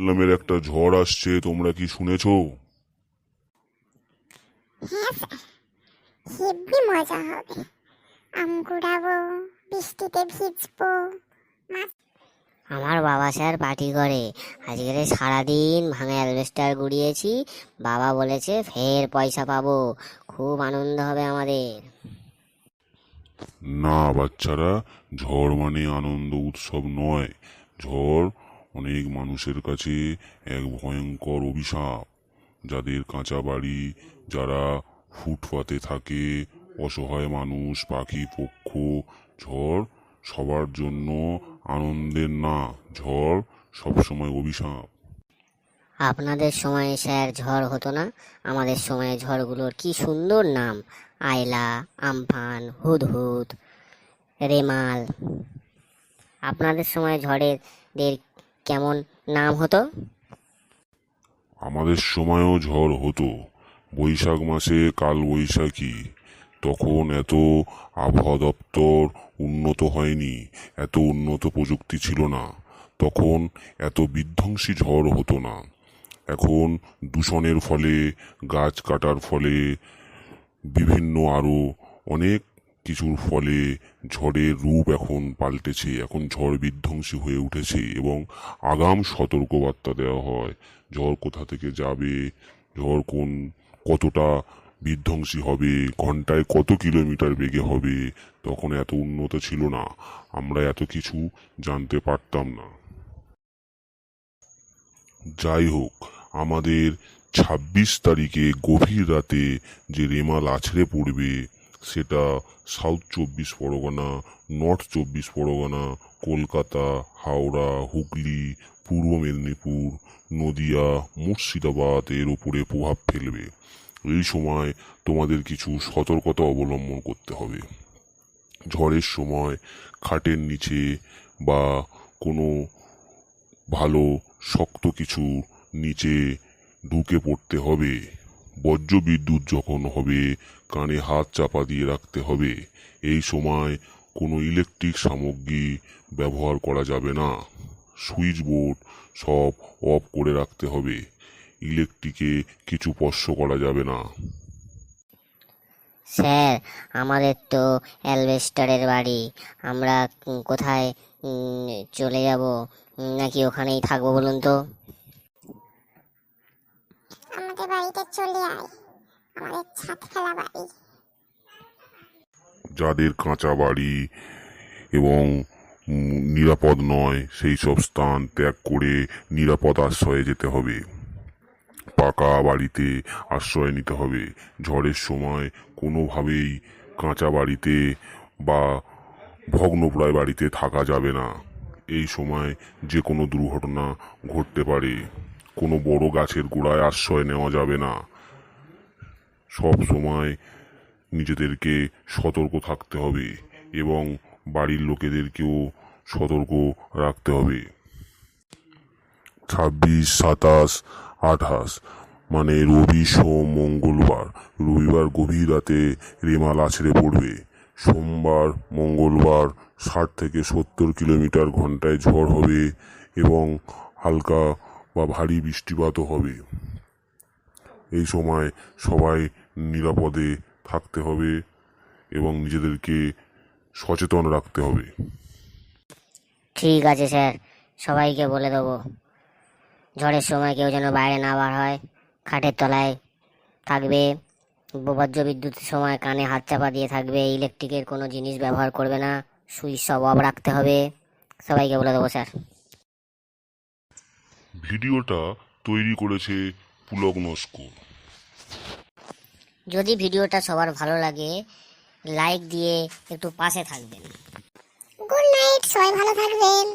নামের একটা ঝড় আসছে, তোমরা কি শুনেছো? হ্যাঁ স্যার, হেব্বি মজা হবে। আম কুড়াবো, বৃষ্টিতে ভিজবো। মাছ আমার বাবা স্যার পার্টি করে। আজকে সারাদিন ভাঙা অ্যালবেস্টার গুড়িয়েছি। বাবা বলেছে ফের পয়সা পাবো, খুব আনন্দ হবে আমাদের। না বাচ্চারা, ঝড় মানে আনন্দ উৎসব নয়। ঝড় অনেক মানুষের কাছে এক ভয়ঙ্কর অভিশাপ। যাদের কাঁচা বাড়ি, যারা ফুটপাতে থাকে, অসহায় মানুষ, পাখি পক্ষ, ঝড় সবার জন্য আনন্দের না, ঝড় সবসময় অভিশাপ। আপনাদের সময়ে স্যার ঝড় হতো না? আমাদের সময়ে ঝড়গুলোর কি সুন্দর নাম! আয়লা, আমফান, হুদহুদ, রেমাল। আপনাদের সময় ঝড়েদের কেমন নাম হতো? আমাদের সময়ও ঝড় হতো। বৈশাখ মাসে কাল বৈশাখী। তখন এত আবহাওয়া দপ্তর উন্নত হয়নি, এত উন্নত প্রযুক্তি ছিল না, তখন এত বিধ্বংসী ঝড় হতো না। এখন দূষণের ফলে, গাছ কাটার ফলে, বিভিন্ন আরো অনেক কিছুর ফলে ঝড়ের রূপ এখন পাল্টেছে। এখন ঝড় বিধ্বংসী হয়ে উঠেছে এবং আগাম সতর্কবার্তা দেওয়া হয় ঝড় কোথা থেকে যাবে, ঝড় কতটা বিধ্বংসী হবে, ঘন্টায় কত কিলোমিটার বেগে হবে। তখন এত উন্নত ছিল না, আমরা এত কিছু জানতে পারতাম না। যাই হোক, আমাদের 26 তারিখে গভীর রাতে যে রেমাল আছড়ে পড়বে, সেটা সাউথ 24 পরগনা, নর্থ 24 পরগনা, কলকাতা, হাওড়া, হুগলি, পূর্ব মেদিনীপুর, নদিয়া, মুর্শিদাবাদ এর উপরে প্রভাব ফেলবে। এই সময় তোমাদের কিছু সতর্কতা অবলম্বন করতে হবে। ঝড়ের সময় খাটের নিচে বা কোনো ভালো শক্ত কিছু নিচে ঢুকে পড়তে হবে। বজ্র বিদ্যুৎ যখন হবে, কানে হাত চাপা দিয়ে রাখতে হবে। এই সময় কোনো ইলেকট্রিক সামগ্রী ব্যবহার করা যাবে না। সুইচ বোর্ড সব অফ করে রাখতে হবে। ইলেকট্রিকে কিছু স্পর্শ করা যাবে না। স্যার, আমাদের তো অ্যালবেস্টারের বাড়ি। আমরা কোথায় চলে যাব, নাকি ওখানেই থাকবো বলুন তো? আমাদের বাড়িতে চলে আয়, আমাদের ছাদ ফেলা বাড়ি। যাদের কাঁচা বাড়ি এবং নিরাপদ নয়, সেই সব স্থান ত্যাগ করে নিরাপদ আশ্রয়ে যেতে হবে। পাকা বাড়িতে আশ্রয় নিতে হবে। ঝড়ের সময় কোনোভাবেই কাঁচা বাড়িতে বা ভগ্নপ্রায় বাড়িতে থাকা যাবে না। এই সময় যে কোনো দুর্ঘটনা ঘটতে পারে। কোনো বড় গাছের গোড়ায় আশ্রয় নেওয়া যাবে না। সব সময় নিজেদেরকে সতর্ক থাকতে হবে এবং বাড়ির লোকেদেরকেও সতর্ক রাখতে হবে। 26, 27, 28 মানে রবি, সোম, মঙ্গলবার। রবিবার গভীর রাতে রেমাল আছড়ে পড়বে। সোমবার, মঙ্গলবার 60 থেকে 70 কিলোমিটার ঘন্টায় ঝড় হবে এবং হালকা বা ভারী বৃষ্টিপাতও হবে। এই সময় সবাই নিরাপদে থাকতে হবে এবং নিজেদেরকে সচেতন রাখতে হবে। ঠিক আছে স্যার, সবাইকে বলে দেবো ঝড়ের সময় কেউ যেন বাইরে না বার হয়, খাটের তলায় থাকবে, বজ্র বিদ্যুতের সময় কানে হাত চাপা দিয়ে থাকবে, ইলেকট্রিকের কোনো জিনিস ব্যবহার করবে না, সুইচ সব অফ রাখতে হবে। সবাইকে বলে দেবো স্যার। ভিডিওটা তৈরি করেছে পুলক নস্কর। যদি ভিডিওটা সবার ভালো লাগে, লাইক দিয়ে একটু পাশে থাকবেন। গুড নাইট, সবাই ভালো থাকবেন।